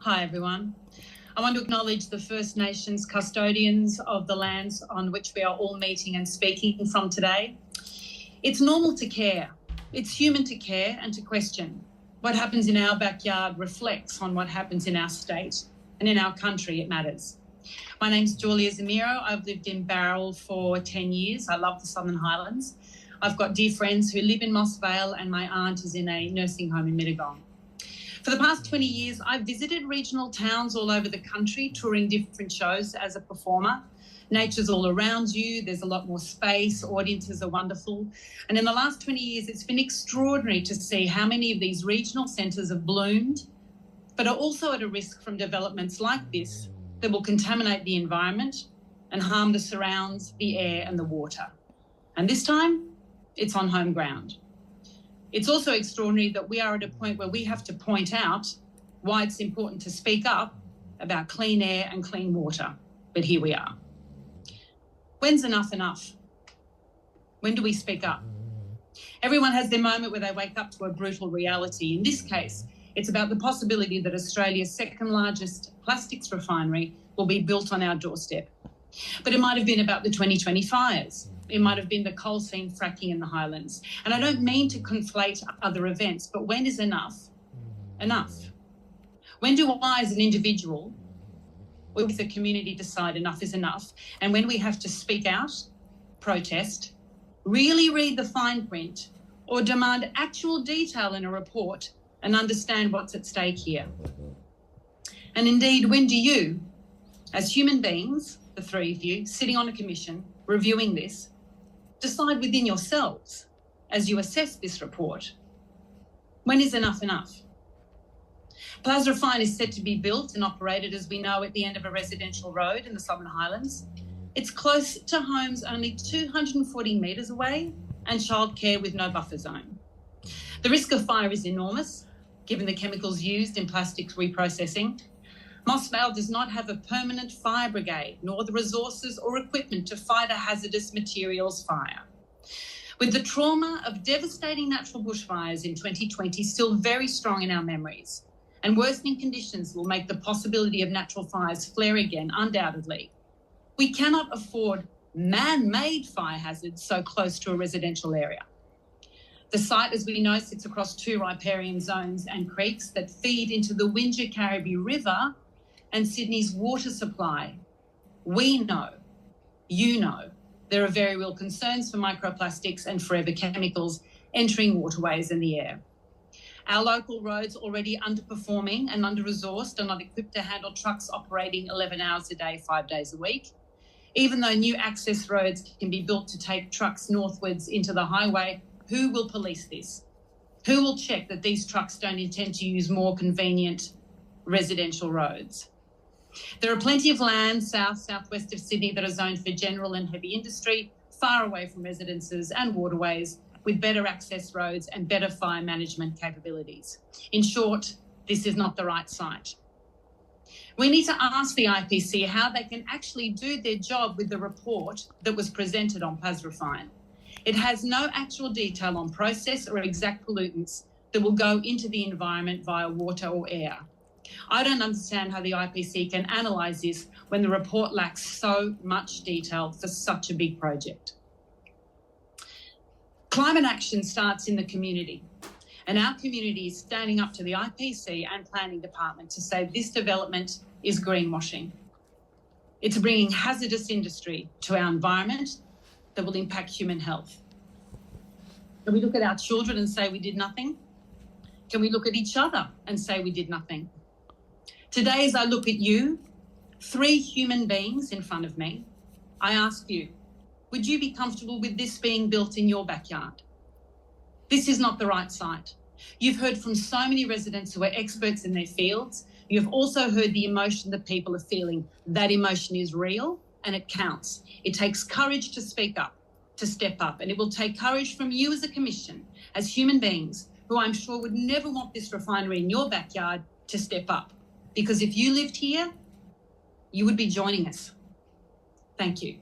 Hi, everyone. I want to acknowledge the First Nations custodians of the lands on which we are all meeting and speaking from today. It's normal to care. It's human to care and to question. What happens in our backyard reflects on what happens in our state, and in our country it matters. My name's Julia Zamiro. I've lived in Barrel for 10 years. I love the Southern Highlands. I've got dear friends who live in Moss Vale, and my aunt is in a nursing home in Mittagong. For the past 20 years, I've visited regional towns all over the country, touring different shows as a performer. Nature's all around you. There's a lot more space. Audiences are wonderful. And in the last 20 years, it's been extraordinary to see how many of these regional centres have bloomed, but are also at a risk from developments like this that will contaminate the environment and harm the surrounds, the air and the water. And this time, it's on home ground. It's also extraordinary that we are at a point where we have to point out why it's important to speak up about clean air and clean water. But here we are. When's enough enough? When do we speak up? Everyone has their moment where they wake up to a brutal reality. In this case, it's about the possibility that Australia's second largest plastics refinery will be built on our doorstep. But it might have been about the 2020 fires. It might have been the coal seam fracking in the Highlands. And I don't mean to conflate other events, but when is enough enough? When do I as an individual or with the community decide enough is enough? And when we have to speak out, protest, really read the fine print, or demand actual detail in a report and understand what's at stake here? And indeed, when do you, as human beings, the three of you, sitting on a commission, reviewing this, decide within yourselves as you assess this report, when is enough enough? Plasrefine is set to be built and operated, as we know, at the end of a residential road in the Southern Highlands. It's close to homes only 240 metres away and childcare with no buffer zone. The risk of fire is enormous, given the chemicals used in plastics reprocessing. Moss Vale does not have a permanent fire brigade, nor the resources or equipment to fight a hazardous materials fire. With the trauma of devastating natural bushfires in 2020 still very strong in our memories, and worsening conditions will make the possibility of natural fires flare again, undoubtedly, we cannot afford man-made fire hazards so close to a residential area. The site, as we know, sits across two riparian zones and creeks that feed into the Windsor-Caribou River and Sydney's water supply. We know, you know, there are very real concerns for microplastics and forever chemicals entering waterways and the air. Our local roads, already underperforming and under-resourced, are not equipped to handle trucks operating 11 hours a day, 5 days a week. Even though new access roads can be built to take trucks northwards into the highway, who will police this? Who will check that these trucks don't intend to use more convenient residential roads? There are plenty of land southwest of Sydney that are zoned for general and heavy industry, far away from residences and waterways, with better access roads and better fire management capabilities. In short, this is not the right site. We need to ask the IPC how they can actually do their job with the report that was presented on Plasrefine. It has no actual detail on process or exact pollutants that will go into the environment via water or air. I don't understand how the IPC can analyse this when the report lacks so much detail for such a big project. Climate action starts in the community, and our community is standing up to the IPC and Planning Department to say this development is greenwashing. It's bringing hazardous industry to our environment that will impact human health. Can we look at our children and say we did nothing? Can we look at each other and say we did nothing? Today, as I look at you, three human beings in front of me, I ask you, would you be comfortable with this being built in your backyard? This is not the right site. You've heard from so many residents who are experts in their fields. You've also heard the emotion that people are feeling. That emotion is real and it counts. It takes courage to speak up, to step up, and it will take courage from you as a commission, as human beings, who I'm sure would never want this refinery in your backyard, to step up. Because if you lived here, you would be joining us. Thank you.